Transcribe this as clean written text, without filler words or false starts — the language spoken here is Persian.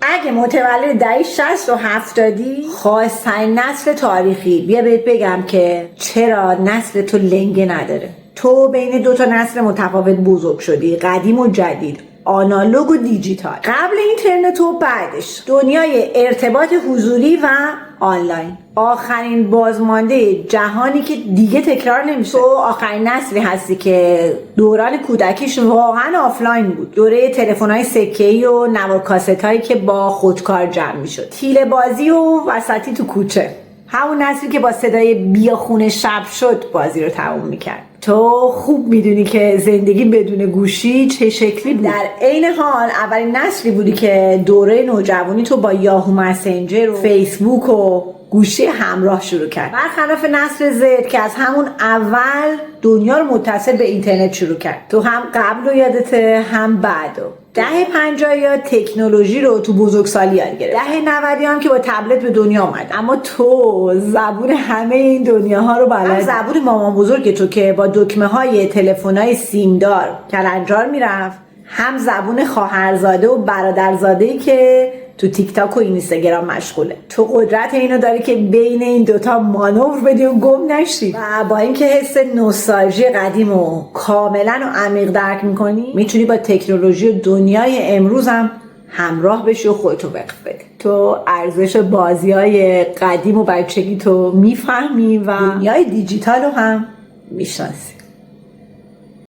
اگه متولد دهه 60 و 70 خواستین نسل تاریخی، بیا بهت بگم که چرا نسل تو لنگه نداره. تو بین دو تا نسل متفاوت بزرگ شدی، قدیم و جدید، آنالوگ و دیجیتال، قبل اینترنت و بعدش، دنیای ارتباط حضوری و آنلاین، آخرین بازمانده جهانی که دیگه تکرار نمیشه. تو آخرین نسلی هستی که دوران کودکیش واقعا آفلاین بود، دوره تلفن‌های سکه‌ای و نوار کاست‌هایی که با خودکار جمع میشد، تیله بازی و وسطی تو کوچه، همون نسلی که با صدای بیا خونه شب شد بازی رو تموم میکرد. تو خوب میدونی که زندگی بدون گوشی چه شکلی بود. در عین حال اولین نسلی بودی که دوره نوجوانی تو با یاهو مسنجر و فیسبوک و گوشی همراه شروع کرد، برخلاف نسل زد که از همون اول دنیا رو متصل به اینترنت شروع کرد. تو هم قبل و یادته هم بعد. دهه 50 تکنولوژی رو تو بزرگسالی یاد گرفت، دهه 90 هم که با تبلت به دنیا اومد. اما تو زبون همه این دنیاها رو بلد، زبون مامان بزرگ تو که با دکمه های تلفن‌های سیمدار کلنجار میرفت، هم زبون خواهرزاده و برادرزاده‌ای که تو تیک تاک و اینستاگرام مشغوله. تو قدرت اینو داری که بین این دوتا مانور بدی و گم نشی و با اینکه حس نوستالژی قدیم و کاملا و عمیق درک میکنی، میتونی با تکنولوژی و دنیای امروز هم همراه بشی و خودتو وقف بدی. تو ارزش بازی‌های قدیم و بچگی تو میفهمی و دنیای دیجیتال رو هم میشناسی.